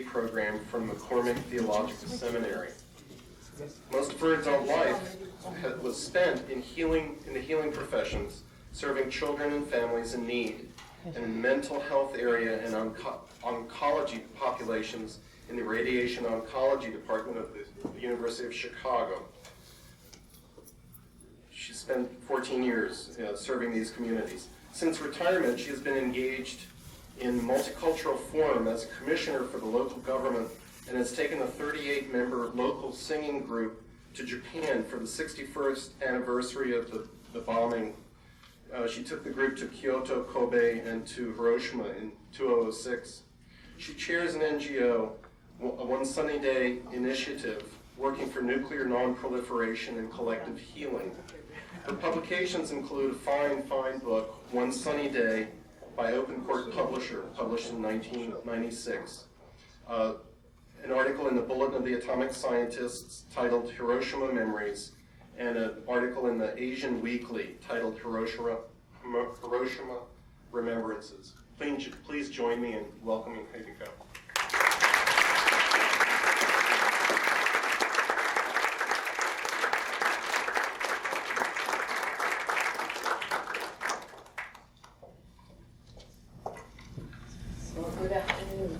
program from the McCormick Theological Seminary. Most of her adult life was spent in the healing professions, serving children and families in need, and in the mental health area and oncology populations in the radiation oncology department of the University of Chicago. She spent 14 years serving these communities. Since retirement, she has been engaged in multicultural forum as a commissioner for the local government and has taken a 38-member local singing group to Japan for the 61st anniversary of the bombing. She took the group to Kyoto, Kobe, and to Hiroshima in 2006. She chairs an NGO, a One Sunny Day initiative, working for nuclear non-proliferation and collective healing. Her publications include a fine book, One Sunny Day, by Open Court Publisher, published in 1996. An article in the Bulletin of the Atomic Scientists titled Hiroshima Memories, and an article in the Asian Weekly titled Hiroshima Remembrances. Please join me in welcoming Hideko. Good afternoon.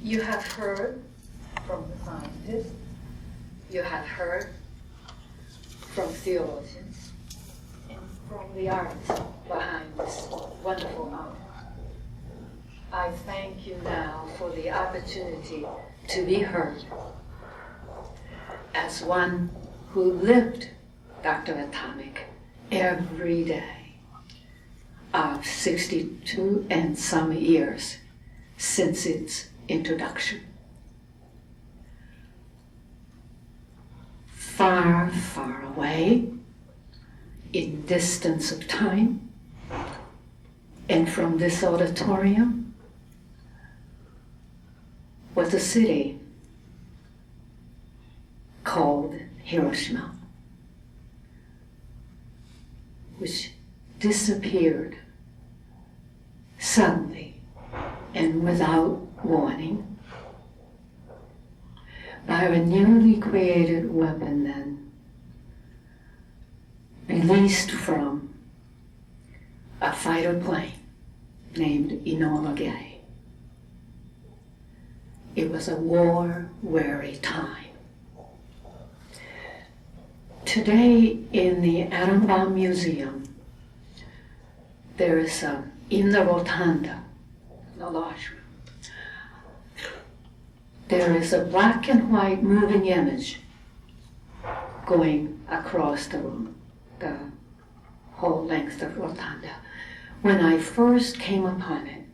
You have heard from the scientists, you have heard from theologians, and from the artists behind this wonderful art. I thank you now for the opportunity to be heard as one who lived Dr. Atomic every day of 62 and some years since its introduction. Far, far away in distance of time, and from this auditorium was a city called Hiroshima, which disappeared suddenly and without warning by a newly created weapon then released from a fighter plane named Enola Gay. It was a war-weary time. Today in the Atom Bomb Museum, there is in the rotunda, the large room, there is a black and white moving image going across the room, the whole length of rotunda. When I first came upon it,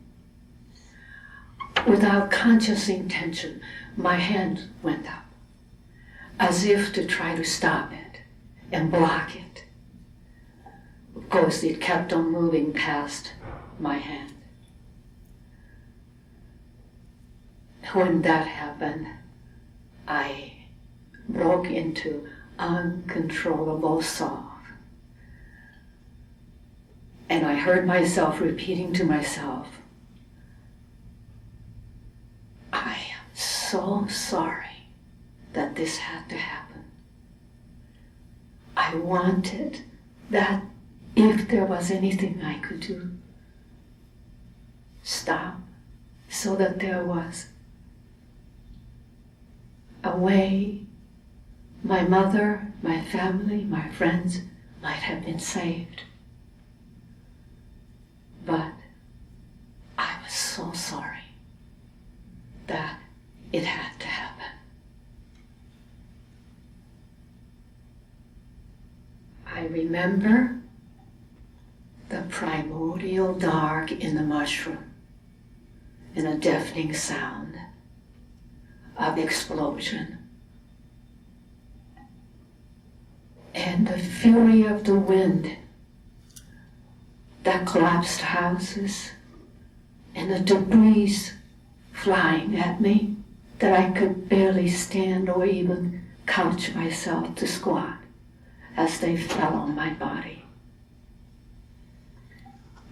without conscious intention, my hand went up, as if to try to stop it and block it. Of course, it kept on moving past my hand. When that happened, I broke into uncontrollable sob. And I heard myself repeating to myself, I am so sorry that this had to happen. I wanted that if there was anything I could do, stop, so that there was a way my mother, my family, my friends might have been saved. But I was so sorry that it had to happen. I remember the primordial dark in the mushroom and a deafening sound of explosion, and the fury of the wind that collapsed houses, and the debris flying at me that I could barely stand or even couch myself to squat as they fell on my body.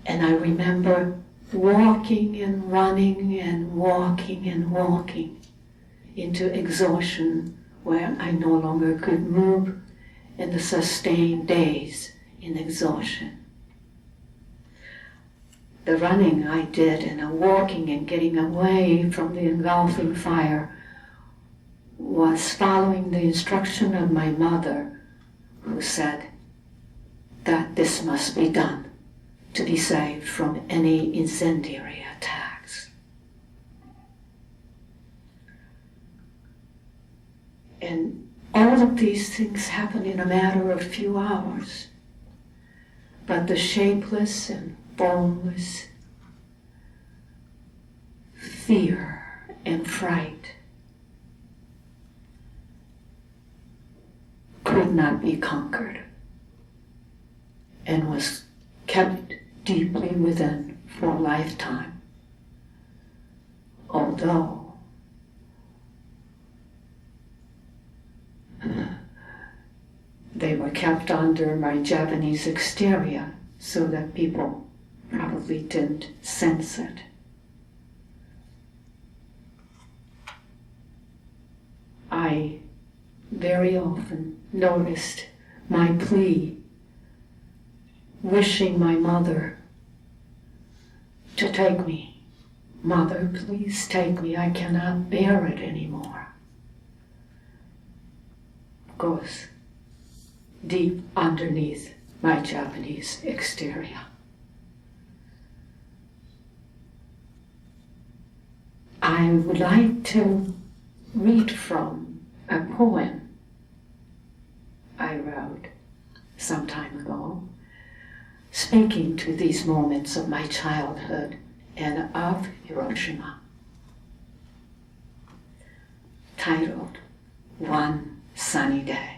And I remember walking and running and walking into exhaustion where I no longer could move, and the sustained days in exhaustion. The running I did and the walking and getting away from the engulfing fire was following the instruction of my mother, who said that this must be done to be saved from any incendiary attacks. And all of these things happened in a matter of a few hours. But the shapeless and formless fear and fright could not be conquered and was kept deeply within for a lifetime. Although they were kept under my Japanese exterior so that people probably didn't sense it. I very often noticed my plea, wishing my mother to take me. Mother, please take me. I cannot bear it anymore. Of course, deep underneath my Japanese exterior. I would like to read from a poem I wrote some time ago, speaking to these moments of my childhood and of Hiroshima, titled One Sunny Day.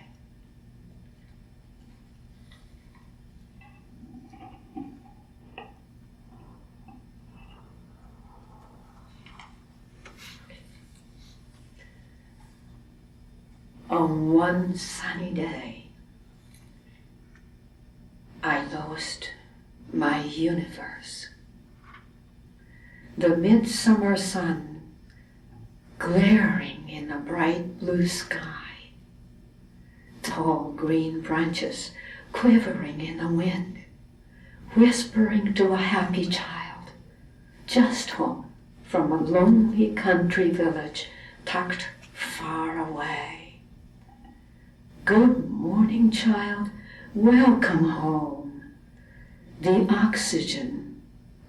On one sunny day, I lost my universe. The midsummer sun glaring in a bright blue sky, tall green branches quivering in the wind, whispering to a happy child just home from a lonely country village tucked far away. Good morning, child. Welcome home. The oxygen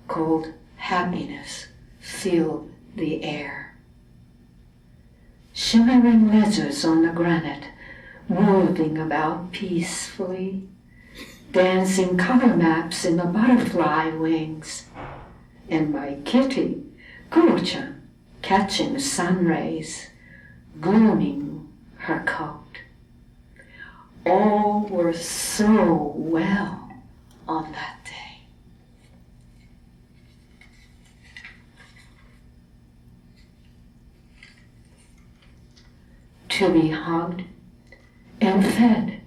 called happiness filled the air. Shimmering ledgers on the granite, moving about peacefully, dancing color maps in the butterfly wings, and my kitty, Kuro-chan, catching sun rays, glooming her coat. All were so well on that day. To be hugged and fed,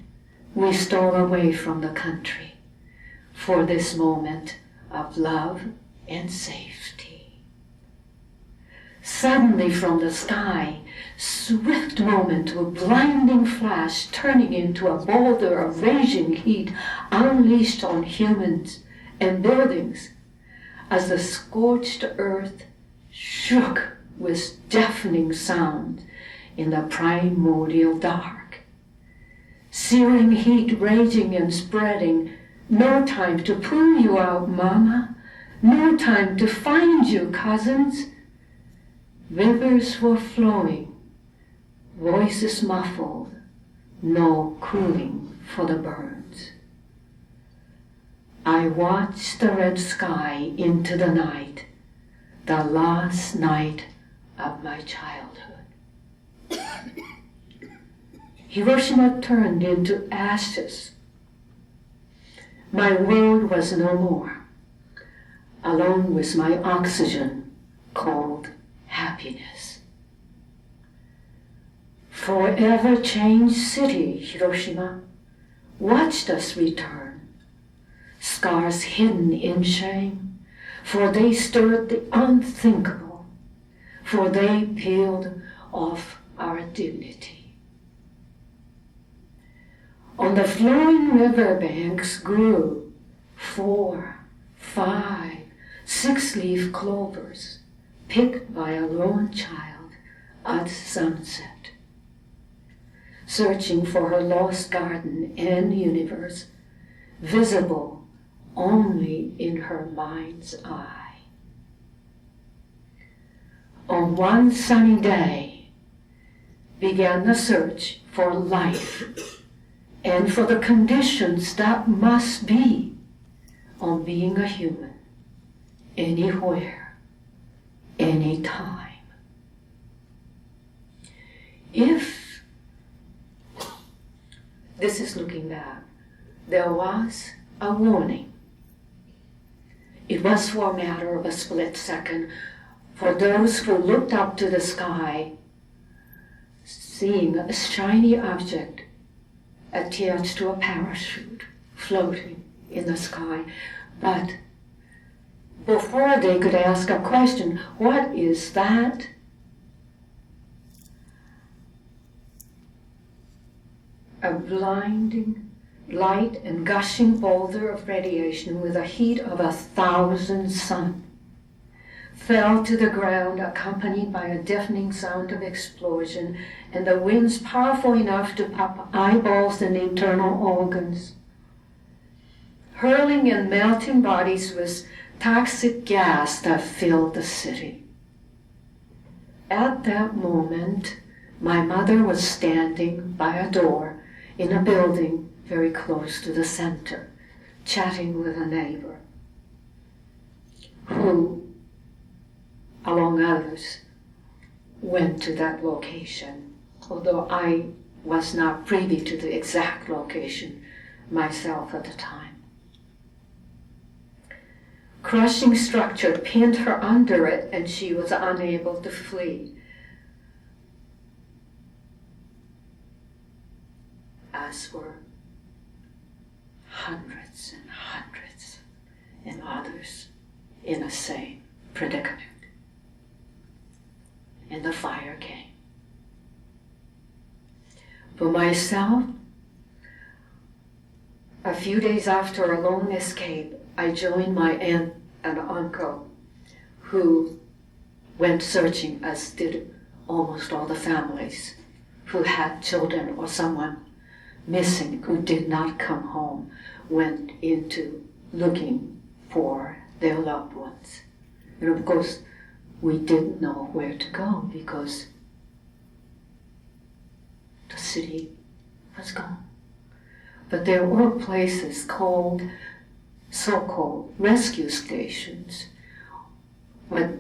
we stole away from the country for this moment of love and safety. Suddenly from the sky, swift moment of blinding flash turning into a boulder of raging heat unleashed on humans and buildings as the scorched earth shook with deafening sound in the primordial dark. Searing heat raging and spreading, no time to pull you out, Mama, no time to find you, cousins. Rivers were flowing, voices muffled, no cooling for the burns. I watched the red sky into the night, the last night of my childhood. Hiroshima turned into ashes. My world was no more, along with my oxygen called happiness. Forever changed city, Hiroshima, watched us return, scars hidden in shame, for they stirred the unthinkable, for they peeled off our dignity. On the flowing river banks grew 4, 5, 6-leaf clovers, picked by a lone child at sunset, searching for her lost garden and universe, visible only in her mind's eye. On one sunny day began the search for life and for the conditions that must be on being a human, anywhere, anytime. If, this is looking back, there was a warning, it was for a matter of a split second for those who looked up to the sky, seeing a shiny object attached to a parachute floating in the sky. But before they could ask a question, what is that? A blinding light and gushing boulder of radiation with the heat of 1,000 suns fell to the ground, accompanied by a deafening sound of explosion and the winds powerful enough to pop eyeballs and internal organs, hurling and melting bodies with toxic gas that filled the city. At that moment, my mother was standing by a door in a building very close to the center, chatting with a neighbor who, along others, went to that location, although I was not privy to the exact location myself at the time. Crushing structure pinned her under it, and she was unable to flee. As were hundreds and hundreds and others in the same predicament. And the fire came. For myself, a few days after a long escape, I joined my aunt and uncle, who went searching, as did almost all the families who had children or someone missing who did not come home, went into looking for their loved ones. And of course, we didn't know where to go because the city was gone. But there were places called, so-called rescue stations, but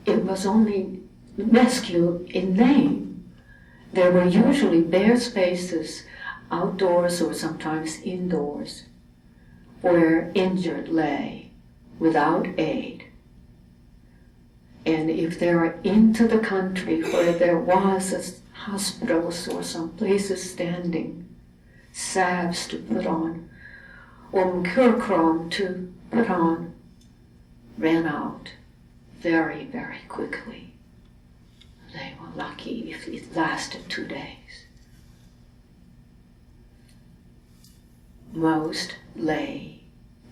it was only rescue in name. There were usually bare spaces outdoors or sometimes indoors where injured lay without aid. And if they were into the country where there was a hospitals or some places standing, salves to put on, or mercurochrome to put on, ran out very, very quickly. They were lucky if it lasted 2 days. Most lay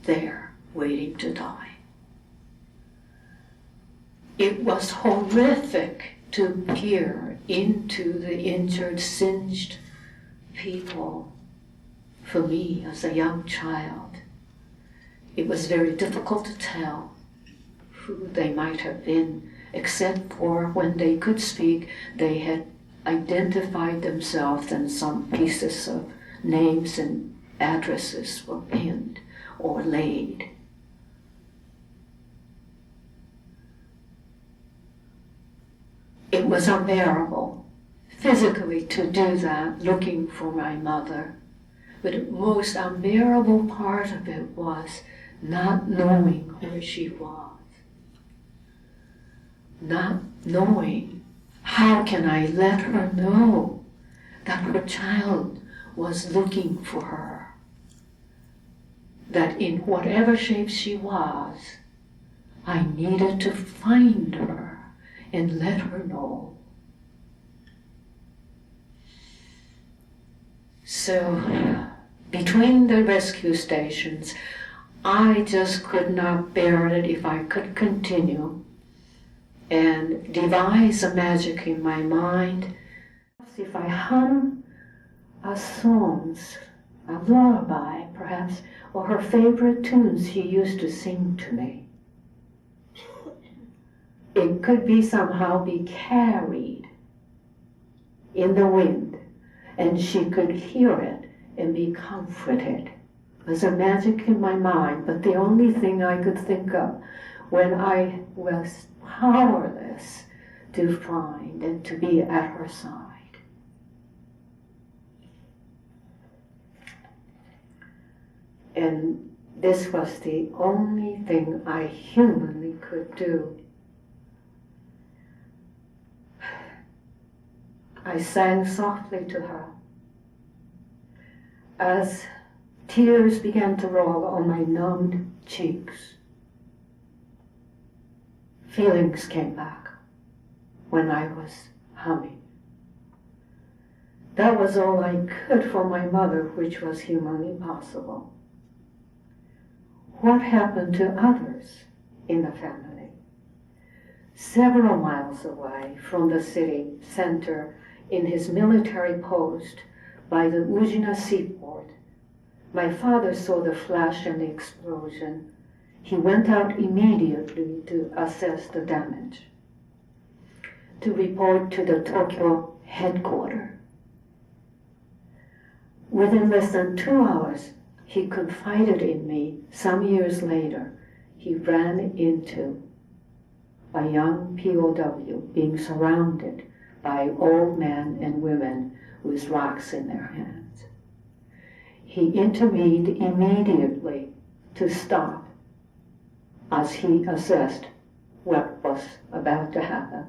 there waiting to die. It was horrific to peer into the injured, singed people. For me, as a young child, it was very difficult to tell who they might have been, except for when they could speak, they had identified themselves and some pieces of names and addresses were pinned or laid. It was unbearable physically to do that, looking for my mother. But the most unbearable part of it was not knowing where she was. Not knowing how can I let her know that her child was looking for her. That in whatever shape she was, I needed to find her and let her know. So, between the rescue stations, I just could not bear it if I could continue and devise a magic in my mind. If I hum a songs, a lullaby perhaps, or her favorite tunes she used to sing to me, it could be somehow be carried in the wind, and she could hear it and be comforted. It was a magic in my mind, but the only thing I could think of when I was powerless to find and to be at her side. And this was the only thing I humanly could do. I sang softly to her as tears began to roll on my numbed cheeks. Feelings came back when I was humming. That was all I could for my mother, which was humanly possible. What happened to others in the family? Several miles away from the city center, in his military post by the Ujina seaport, my father saw the flash and the explosion. He went out immediately to assess the damage, to report to the Tokyo headquarters. Within less than 2 hours, he confided in me. Some years later, he ran into a young POW being surrounded by old men and women with rocks in their hands. He intervened immediately to stop as he assessed what was about to happen.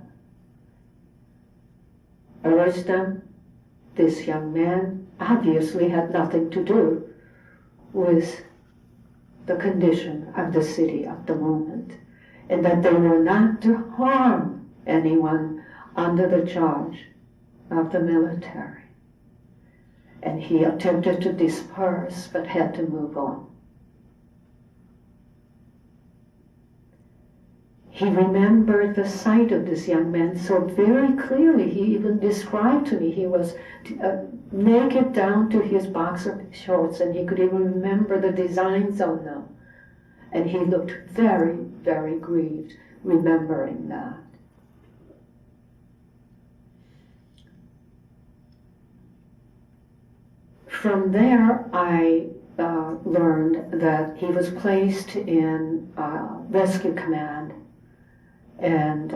Urged them. This young man obviously had nothing to do with the condition of the city at the moment, and that they were not to harm anyone under the charge of the military. And he attempted to disperse, but had to move on. He remembered the sight of this young man so very clearly. He even described to me he was naked down to his boxer shorts, and he could even remember the designs on them. And he looked very, very grieved, remembering that. From there, I learned that he was placed in rescue command, and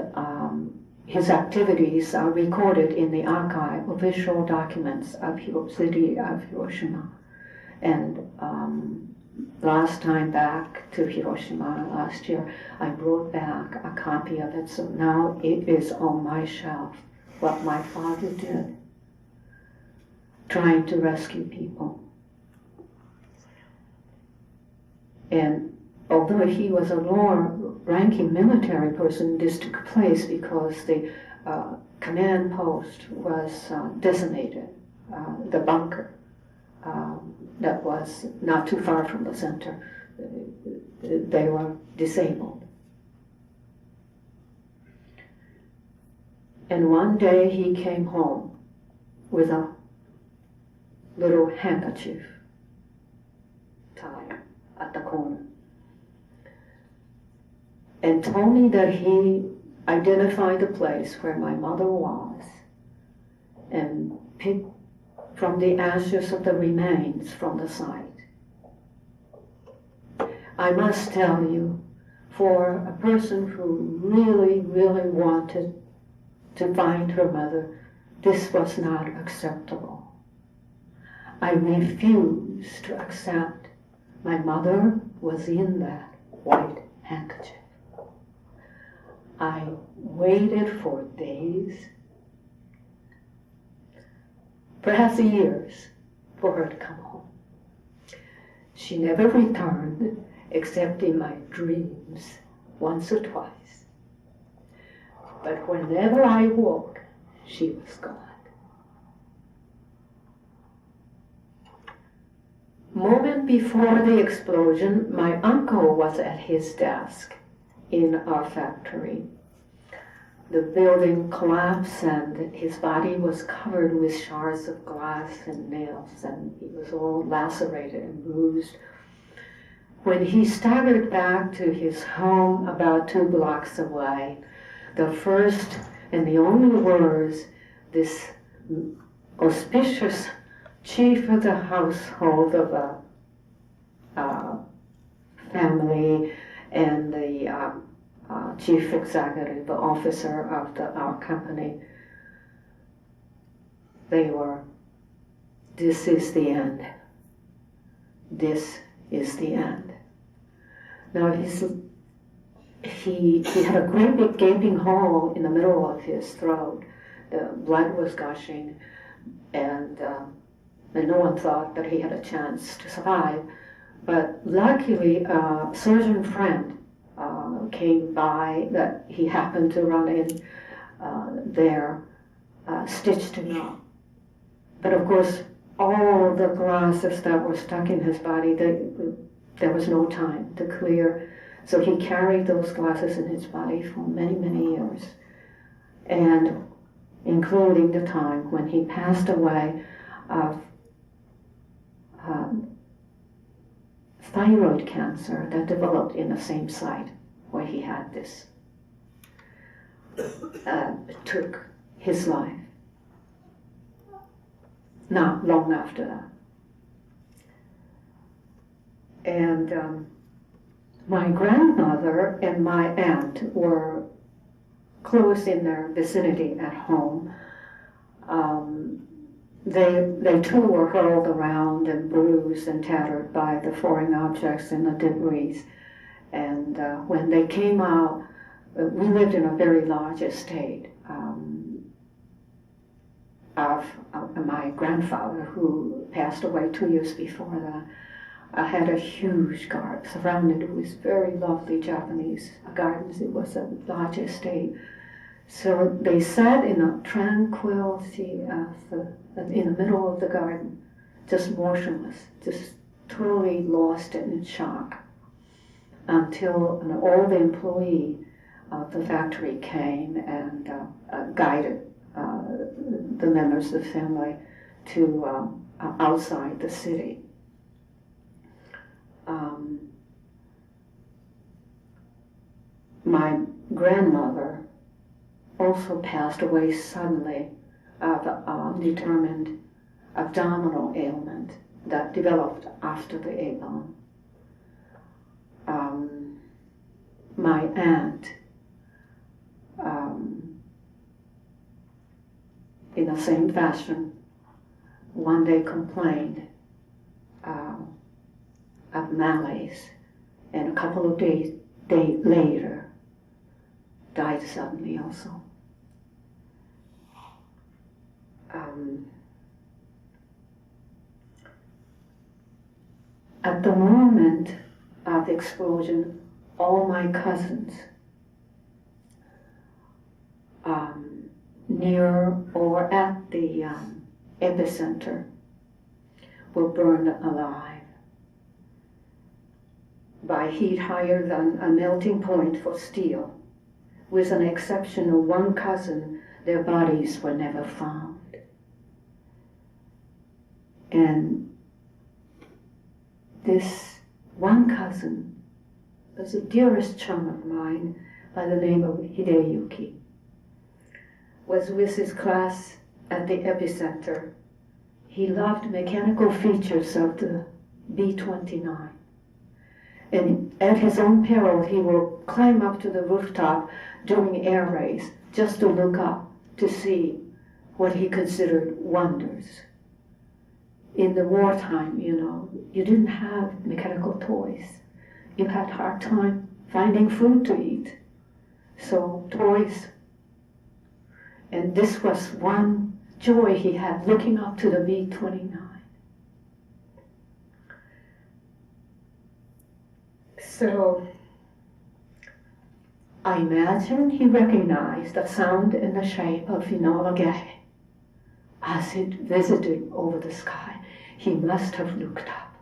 his activities are recorded in the archive, official documents of the city of Hiroshima. And last time back to Hiroshima last year, I brought back a copy of it, so now it is on my shelf, what my father did, trying to rescue people. And although he was a lower-ranking military person, this took place because the command post was decimated, the bunker that was not too far from the center. They were disabled. And one day he came home with a little handkerchief tied at the corner, and told me that he identified the place where my mother was and picked from the ashes of the remains from the site. I must tell you, for a person who really, really wanted to find her mother, this was not acceptable. I refused to accept my mother was in that white handkerchief. I waited for days, perhaps years, for her to come home. She never returned, except in my dreams once or twice. But whenever I woke, she was gone. Moment before the explosion, my uncle was at his desk in our factory. The building collapsed and his body was covered with shards of glass and nails, and he was all lacerated and bruised. When he staggered back to his home about 2 blocks away, the first and the only words this auspicious chief of the household of a family and the chief executive officer of our company, they were, "This is the end. This is the end." Now he had a great big gaping hole in the middle of his throat. The blood was gushing, and no one thought that he had a chance to survive. But luckily, a surgeon friend came by that he happened to run in there, stitched him up. But of course, all the glasses that were stuck in his body, there was no time to clear. So he carried those glasses in his body for many, many years, and including the time when he passed away of thyroid cancer that developed in the same site where he had this. Took his life not long after that. And my grandmother and my aunt were close in their vicinity at home. They too were hurled around and bruised and tattered by the foreign objects and the debris. And when they came out, we lived in a very large estate of my grandfather, who passed away 2 years before that. I had a huge garden surrounded with very lovely Japanese gardens. It was a large estate. So they sat in a tranquility in the middle of the garden, just motionless, just totally lost and in shock, until an old employee of the factory came and guided the members of the family to outside the city. My grandmother also passed away suddenly of a determined abdominal ailment that developed after the A-bomb. My aunt, in the same fashion, one day complained of malaise, and a couple of days later died suddenly also. At the moment of the explosion, all my cousins near or at the epicenter were burned alive by heat higher than a melting point for steel. With an exception of one cousin, their bodies were never found. And this one cousin was the dearest chum of mine by the name of Hideko, was with his class at the epicenter. He loved mechanical features of the B-29. And at his own peril, he will climb up to the rooftop during air raids just to look up to see what he considered wonders. In the wartime, you didn't have mechanical toys. You had a hard time finding food to eat. So toys. And this was one joy he had, looking up to the B-29. So I imagine he recognized the sound and the shape of Enola Gay. As it visited over the sky, he must have looked up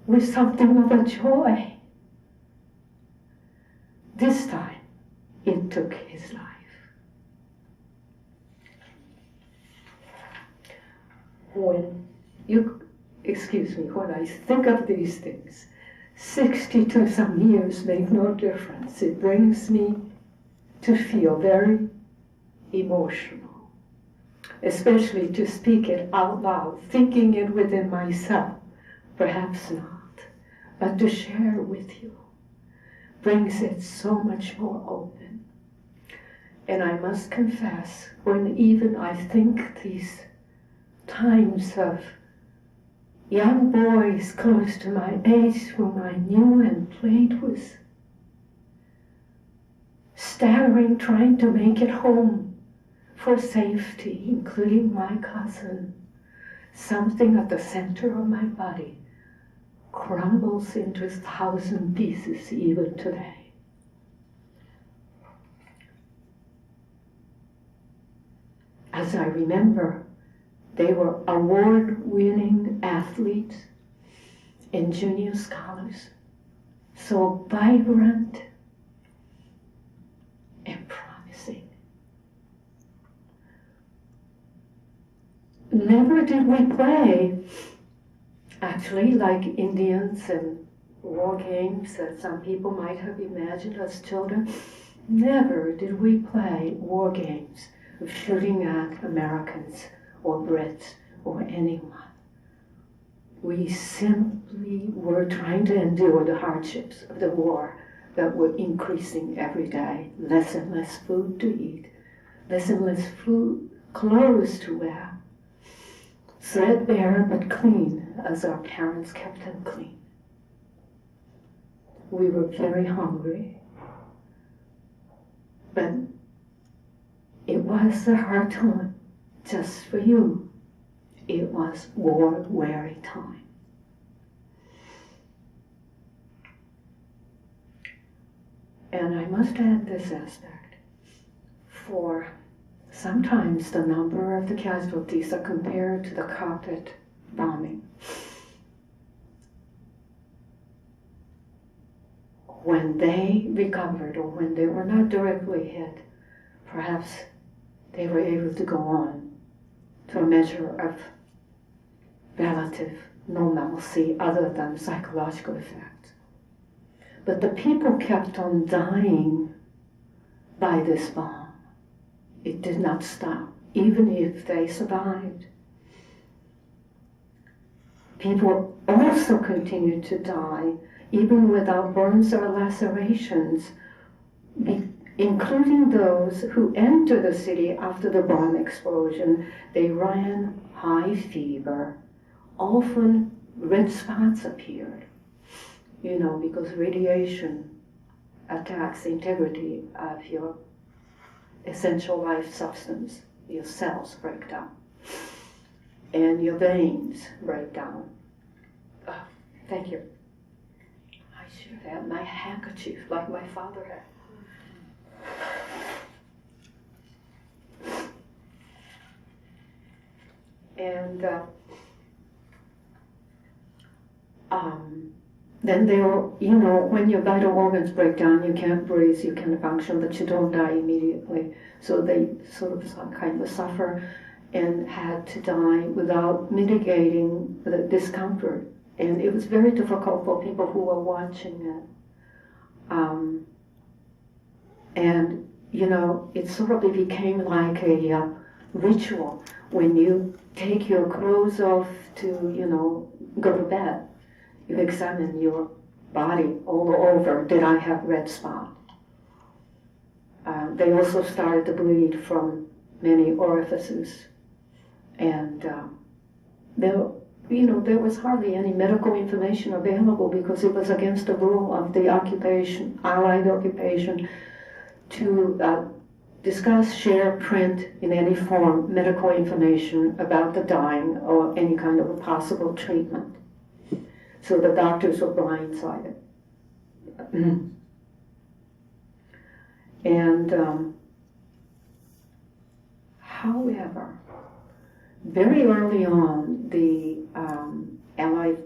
with something of a joy. This time, it took his life. When I think of these things, 62 some years make no difference. It brings me to feel very emotional, especially to speak it out loud, thinking it within myself, perhaps not, but to share with you brings it so much more open. And I must confess, when even I think these times of young boys close to my age whom I knew and played with, staggering, trying to make it home for safety, including my cousin, something at the center of my body crumbles into 1,000 pieces even today. As I remember, they were award-winning athletes and junior scholars, so vibrant and promising. Never did we play, actually, like Indians and war games that some people might have imagined as children. Never did we play war games of shooting at Americans or Brits or anyone. We simply were trying to endure the hardships of the war that were increasing every day. Less and less food to eat, less and less clothes to wear. Threadbare but clean, as our parents kept them clean. We were very hungry, but it was a hard time just for you. It was war-weary time. And I must add this aspect, for sometimes the number of the casualties are compared to the carpet bombing. When they recovered, or when they were not directly hit, perhaps they were able to go on to a measure of relative normalcy other than psychological effects. But the people kept on dying by this bomb. It did not stop, even if they survived. People also continued to die, even without burns or lacerations, including those who entered the city after the bomb explosion. They ran high fever. Often red spots appeared, because radiation attacks the integrity of your essential life substance. Your cells break down, and your veins break down. Oh, thank you. I should have had my handkerchief like my father had. And then they were, when your vital organs break down, you can't breathe, you can't function, but you don't die immediately. So they sort of kind of suffer and had to die without mitigating the discomfort. And it was very difficult for people who were watching it. It sort of became like a ritual. When you take your clothes off to, go to bed, you examine your body all over. Did I have red spot? They also started to bleed from many orifices. And there was hardly any medical information available because it was against the rule of the occupation, Allied occupation, to discuss, share, print in any form medical information about the dying or any kind of a possible treatment. So the doctors were blindsided. And however, very early on, the Allied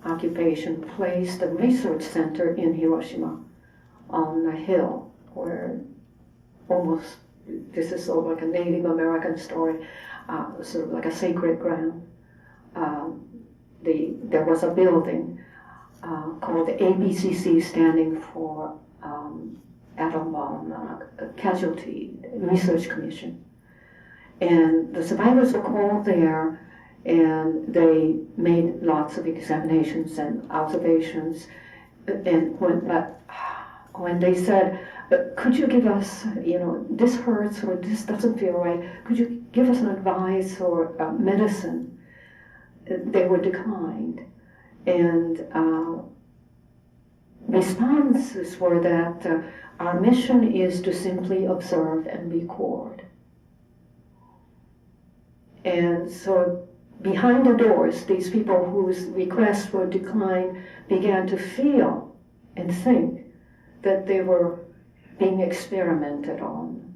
occupation placed a research center in Hiroshima on a hill where almost, this is sort of like a Native American story, sort of like a sacred ground. There was a building called the ABCC, standing for Atom Bomb Casualty Research Commission. And the survivors were called there, and they made lots of examinations and observations. And when they said, could you give us, this hurts or this doesn't feel right, could you give us an advice or medicine? They were declined. And responses were that our mission is to simply observe and record. And so behind the doors, these people whose requests were declined began to feel and think that they were being experimented on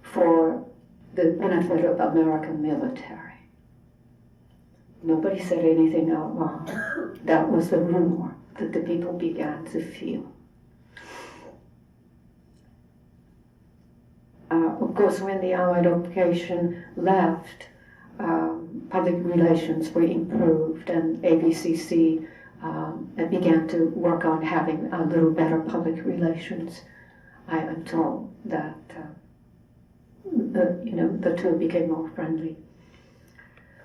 for the benefit of the American military. Nobody said anything out loud. That was the rumor that the people began to feel. Of course, when the Allied occupation left, public relations were improved, and ABCC began to work on having a little better public relations. I am told that the two became more friendly.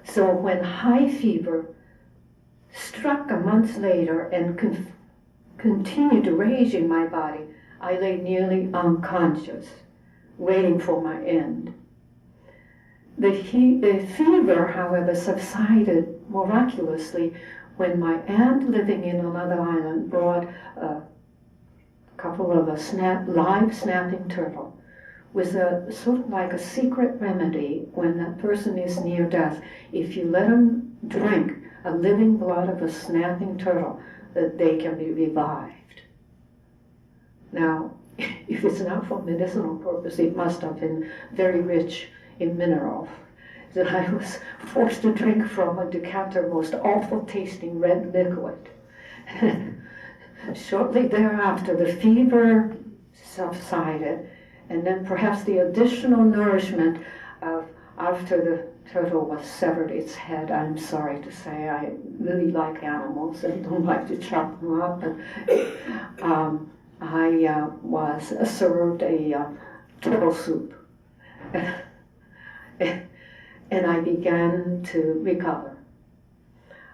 So when high fever struck a month later and continued to rage in my body, I lay nearly unconscious, waiting for my end. The fever, however, subsided miraculously when my aunt, living in another island, brought a couple of live snapping turtle with a sort of like a secret remedy when that person is near death. If you let them drink a living blood of a snapping turtle, that they can be revived. Now, if it's not for medicinal purpose, it must have been very rich in minerals, that I was forced to drink from a decanter, most awful tasting red liquid. Shortly thereafter, the fever subsided, and then perhaps the additional nourishment of after the turtle was severed its head. I'm sorry to say, I really like animals and don't like to chop them up. And, I was served a turtle soup. And I began to recover.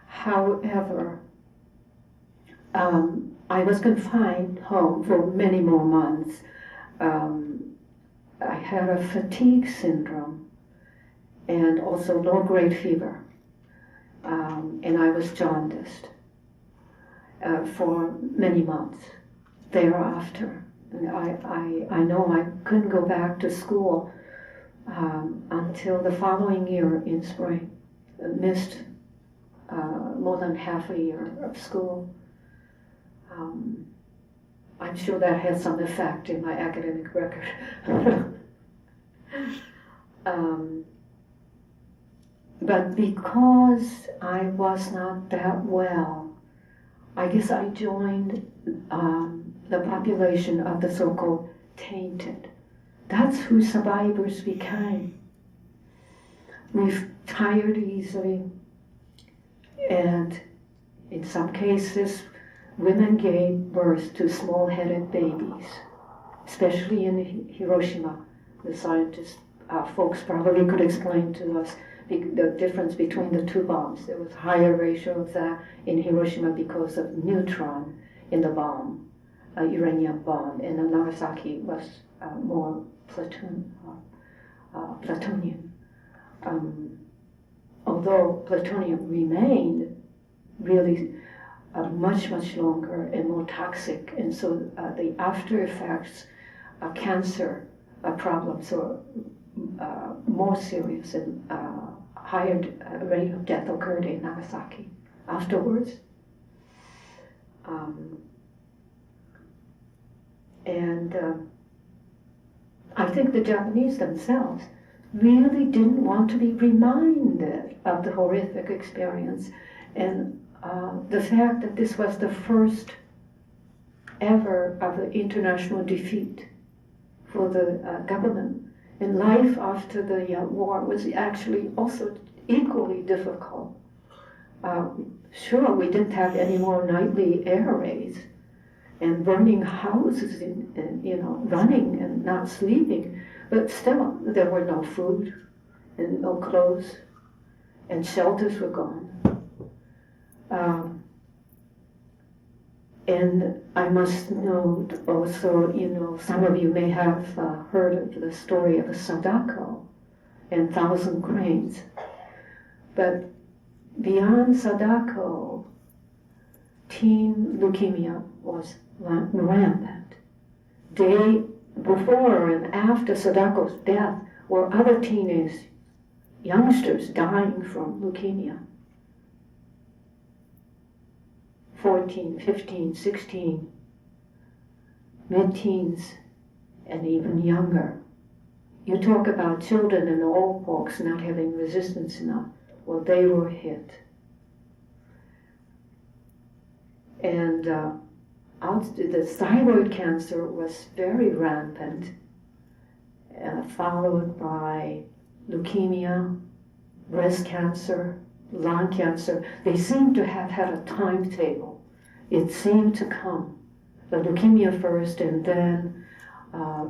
However, I was confined home for many more months. I had a fatigue syndrome and also low-grade fever, and I was jaundiced for many months thereafter. And I know I couldn't go back to school until the following year in spring. I missed more than half a year of school. I'm sure that had some effect in my academic record. But because I was not that well, I guess I joined the population of the so-called tainted. That's who survivors became. We've tired easily, and in some cases, women gave birth to small-headed babies, especially in Hiroshima. The scientists, folks probably could explain to us the difference between the two bombs. There was a higher ratio of that in Hiroshima because of neutron in the bomb, uranium bomb, and in Nagasaki was more plutonium. Although plutonium remained really much, much longer and more toxic, and so the after effects of cancer problems were more serious, and higher rate of death occurred in Nagasaki afterwards. And I think the Japanese themselves really didn't want to be reminded of the horrific experience. And the fact that this was the first ever of an international defeat for the government. And life after the war was actually also equally difficult. Sure, we didn't have any more nightly air raids and burning houses and running and not sleeping, but still there were no food and no clothes, and shelters were gone. And I must note also, some of you may have heard of the story of Sadako and Thousand Cranes. But beyond Sadako, teen leukemia was rampant. Day before and after Sadako's death were other teenage youngsters dying from leukemia. 14, 15, 16, mid-teens, and even younger. You talk about children and old folks not having resistance enough. Well, they were hit. And the thyroid cancer was very rampant, followed by leukemia, breast cancer, lung cancer. They seem to have had a timetable. It seemed to come. The leukemia first, and then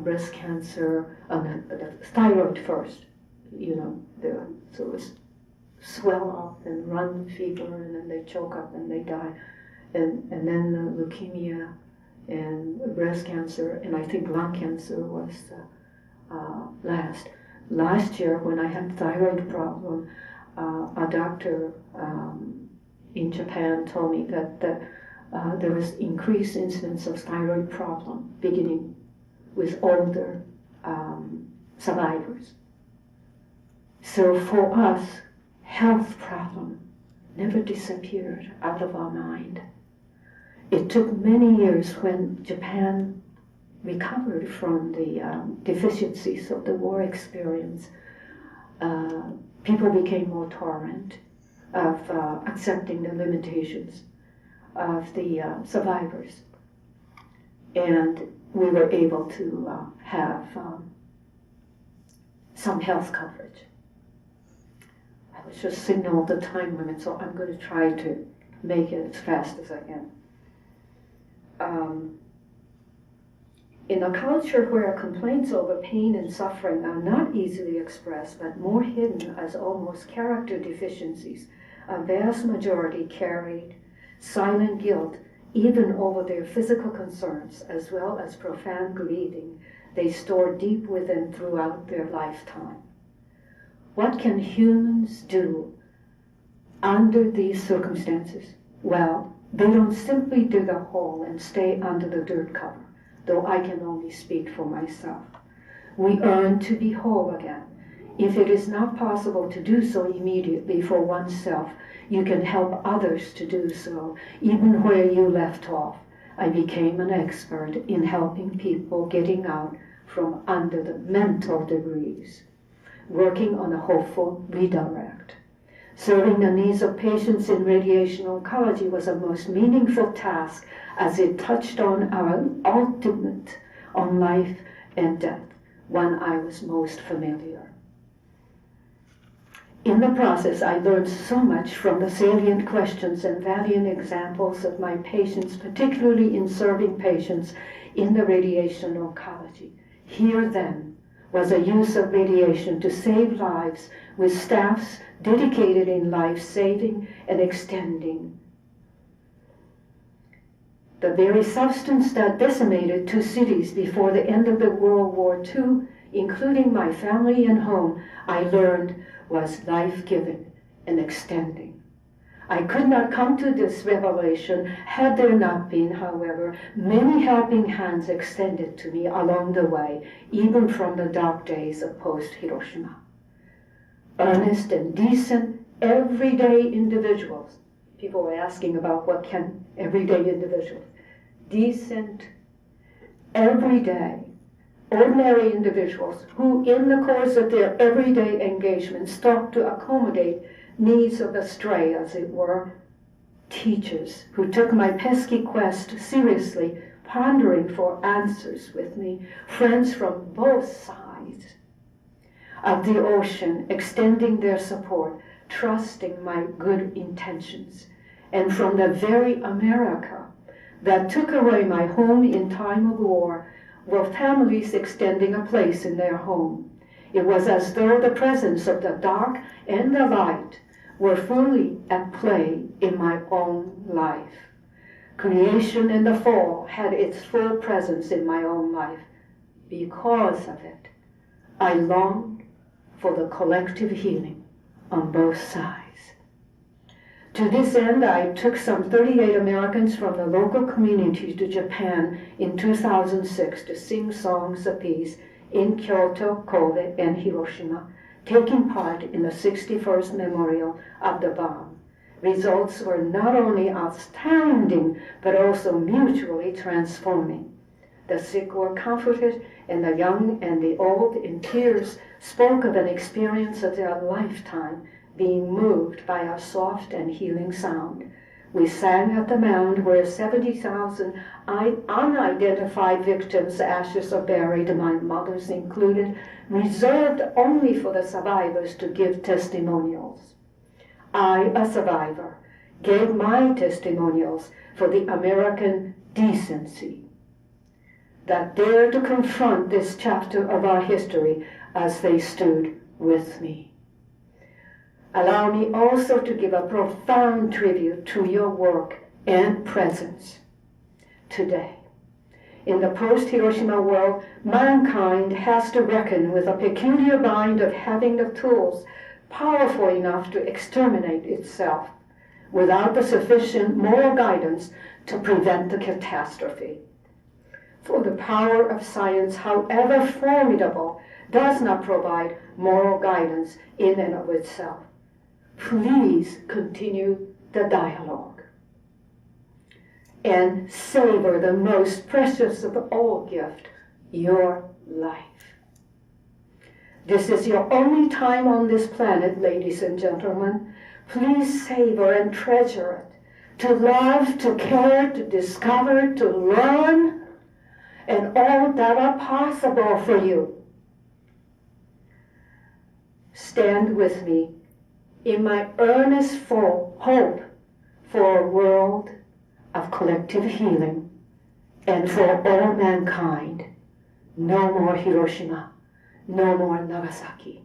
breast cancer, the thyroid first. So it was swell up and run fever, and then they choke up and they die. And then leukemia and breast cancer, and I think lung cancer was last. Last year, when I had thyroid problem, a doctor in Japan told me that there was increased incidence of thyroid problem beginning with older survivors. So for us, health problem never disappeared out of our mind. It took many years when Japan recovered from the deficiencies of the war experience. People became more tolerant of accepting the limitations of the survivors. And we were able to have some health coverage. I was just signaled the time limit, so I'm going to try to make it as fast as I can. In a culture where complaints over pain and suffering are not easily expressed, but more hidden as almost character deficiencies, a vast majority carried silent guilt even over their physical concerns, as well as profound grieving they stored deep within throughout their lifetime. What can humans do under these circumstances? Well, they don't simply dig a hole and stay under the dirt cover, though I can only speak for myself. We earn to be whole again. If it is not possible to do so immediately for oneself, you can help others to do so, even where you left off. I became an expert in helping people getting out from under the mental debris, working on a hopeful redirect. Serving the needs of patients in radiation oncology was a most meaningful task as it touched on our ultimate on life and death, one I was most familiar. In the process, I learned so much from the salient questions and valiant examples of my patients, particularly in serving patients in the radiation oncology. Here then was a use of radiation to save lives with staffs dedicated in life-saving and extending. The very substance that decimated 2 cities before the end of the World War II, including my family and home, I learned was life-giving and extending. I could not come to this revelation had there not been, however, many helping hands extended to me along the way, even from the dark days of post-Hiroshima. Earnest and decent, everyday individuals. People were asking about what can everyday individuals. Decent, every day, ordinary individuals who, in the course of their everyday engagements, sought to accommodate needs of the stray, as it were, teachers who took my pesky quest seriously, pondering for answers with me, friends from both sides of the ocean, extending their support, trusting my good intentions, and from the very America that took away my home in time of war, were families extending a place in their home. It was as though the presence of the dark and the light were fully at play in my own life. Creation and the fall had its full presence in my own life. Because of it, I longed for the collective healing on both sides. To this end, I took some 38 Americans from the local community to Japan in 2006 to sing songs of peace in Kyoto, Kobe, and Hiroshima, taking part in the 61st memorial of the bomb. Results were not only outstanding, but also mutually transforming. The sick were comforted, and the young and the old, in tears, spoke of an experience of their lifetime, being moved by our soft and healing sound. We sang at the mound where 70,000 unidentified victims' ashes are buried, my mother's included, reserved only for the survivors to give testimonials. I, a survivor, gave my testimonials for the American decency that dared to confront this chapter of our history as they stood with me. Allow me also to give a profound tribute to your work and presence today. In the post-Hiroshima world, mankind has to reckon with a peculiar bind of having the tools powerful enough to exterminate itself without the sufficient moral guidance to prevent the catastrophe. For the power of science, however formidable, does not provide moral guidance in and of itself. Please continue the dialogue and savor the most precious of all gift, your life. This is your only time on this planet, ladies and gentlemen. Please savor and treasure it, to love, to care, to discover, to learn, and all that are possible for you. Stand with me in my earnest hope for a world of collective healing and for all mankind. No more Hiroshima, no more Nagasaki.